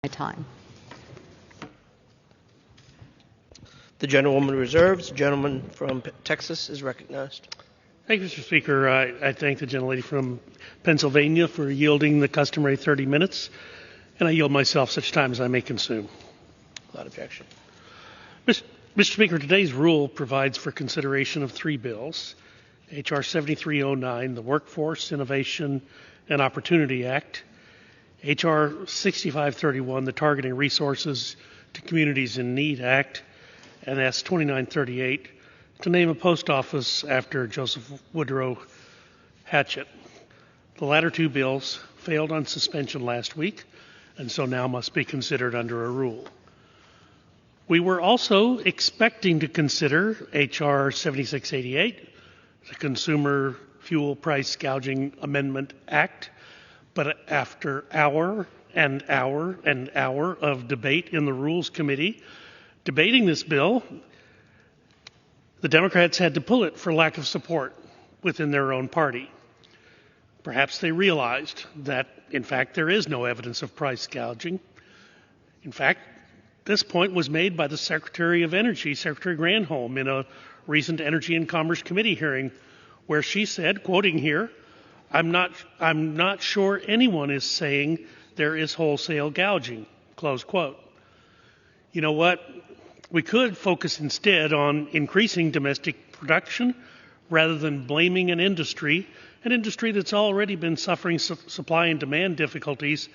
my time. The gentlewoman reserves. The gentleman from Texas is recognized. Thank you, Mr. Speaker. I thank the gentlelady from Pennsylvania for yielding the customary 30 minutes, and I yield myself such time as I may consume. Without objection. Mr. Speaker, today's rule provides for consideration of three bills: H.R. 7309, the Workforce, Innovation, and Opportunity Act; H.R. 6531, the Targeting Resources to Communities in Need Act; and S. 2938, to name a post office after Joseph Woodrow Hatchett. The latter two bills failed on suspension last week, and so now must be considered under a rule. We were also expecting to consider H.R. 7688, the Consumer Fuel Price Gouging Amendment Act, but after hour and hour and hour of debate in the Rules Committee debating this bill, the Democrats had to pull it for lack of support within their own party. Perhaps they realized that, in fact, there is no evidence of price gouging. In fact, this point was made by the Secretary of Energy, Secretary Granholm, in a recent Energy and Commerce Committee hearing, where she said, quoting here, I'm not sure anyone is saying there is wholesale gouging," close quote. You know what? We could focus instead on increasing domestic production rather than blaming an industry that's already been suffering supply and demand difficulties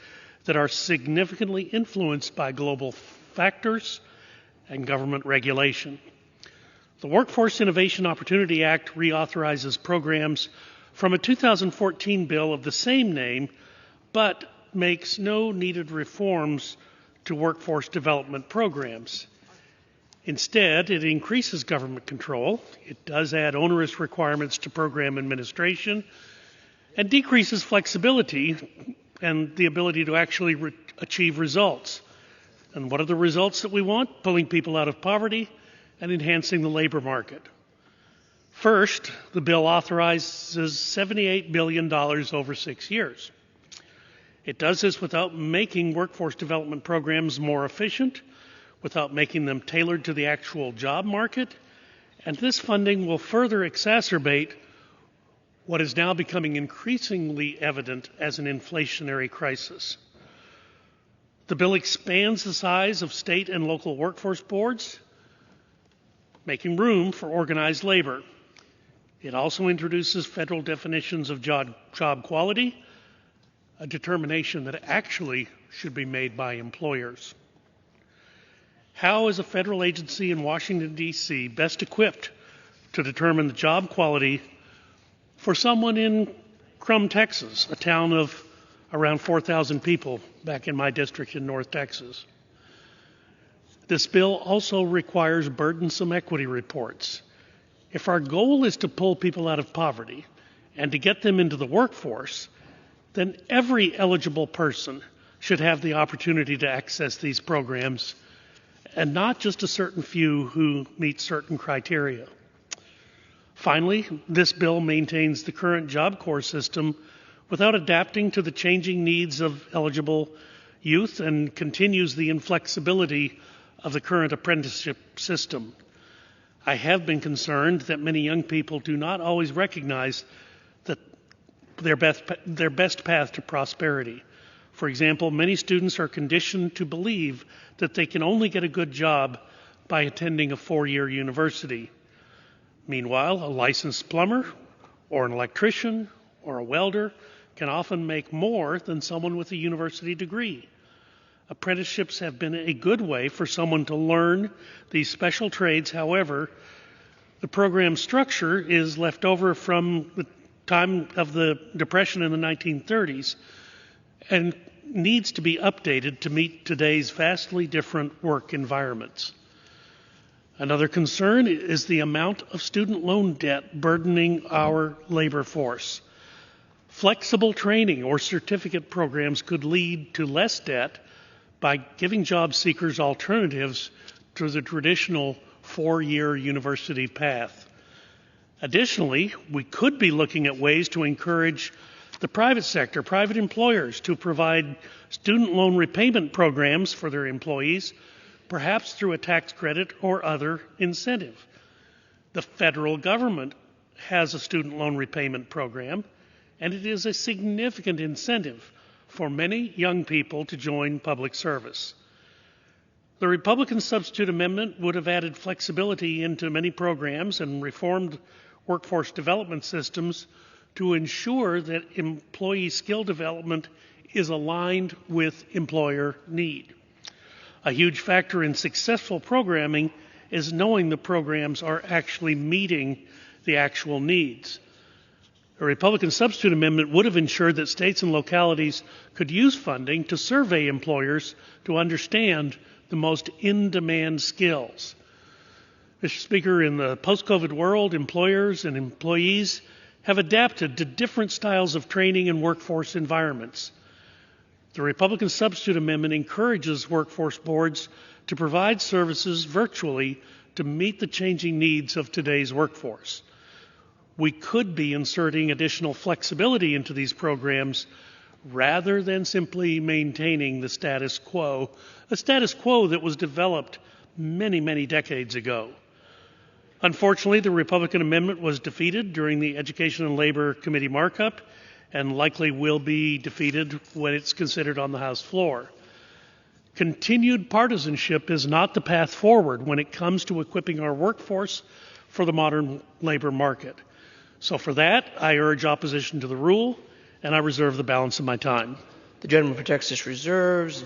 that are significantly influenced by global factors and government regulation. The Workforce Innovation Opportunity Act reauthorizes programs from a 2014 bill of the same name, but makes no needed reforms to workforce development programs. Instead, it increases government control, it does add onerous requirements to program administration, and decreases flexibility and the ability to actually achieve results. And what are the results that we want? Pulling people out of poverty and enhancing the labor market. First, the bill authorizes $78 billion over 6 years. It does this without making workforce development programs more efficient, without making them tailored to the actual job market, and this funding will further exacerbate what is now becoming increasingly evident as an inflationary crisis. The bill expands the size of state and local workforce boards, making room for organized labor. It also introduces federal definitions of job quality, a determination that actually should be made by employers. How is a federal agency in Washington, D.C. best equipped to determine the job quality for someone in Crum, Texas, a town of around 4,000 people back in my district in North Texas? This bill also requires burdensome equity reports. If our goal is to pull people out of poverty and to get them into the workforce, then every eligible person should have the opportunity to access these programs, and not just a certain few who meet certain criteria. Finally, this bill maintains the current Job Corps system without adapting to the changing needs of eligible youth and continues the inflexibility of the current apprenticeship system. I have been concerned that many young people do not always recognize that their best path to prosperity. For example, many students are conditioned to believe that they can only get a good job by attending a 4-year university. Meanwhile, a licensed plumber or an electrician or a welder can often make more than someone with a university degree. Apprenticeships have been a good way for someone to learn these special trades. However, the program structure is left over from the time of the Depression in the 1930s and needs to be updated to meet today's vastly different work environments. Another concern is the amount of student loan debt burdening our labor force. Flexible training or certificate programs could lead to less debt by giving job seekers alternatives to the traditional 4-year university path. Additionally, we could be looking at ways to encourage the private sector, private employers, to provide student loan repayment programs for their employees, perhaps through a tax credit or other incentive. The federal government has a student loan repayment program, and it is a significant incentive for many young people to join public service. The Republican substitute amendment would have added flexibility into many programs and reformed workforce development systems to ensure that employee skill development is aligned with employer need. A huge factor in successful programming is knowing the programs are actually meeting the actual needs. A Republican substitute amendment would have ensured that states and localities could use funding to survey employers to understand the most in-demand skills. Mr. Speaker, in the post-COVID world, employers and employees have adapted to different styles of training and workforce environments. The Republican substitute amendment encourages workforce boards to provide services virtually to meet the changing needs of today's workforce. We could be inserting additional flexibility into these programs rather than simply maintaining the status quo, a status quo that was developed many, many decades ago. Unfortunately, the Republican amendment was defeated during the Education and Labor Committee markup and likely will be defeated when it's considered on the House floor. Continued partisanship is not the path forward when it comes to equipping our workforce for the modern labor market. So for that, I urge opposition to the rule, and I reserve the balance of my time. The gentleman from Texas reserves.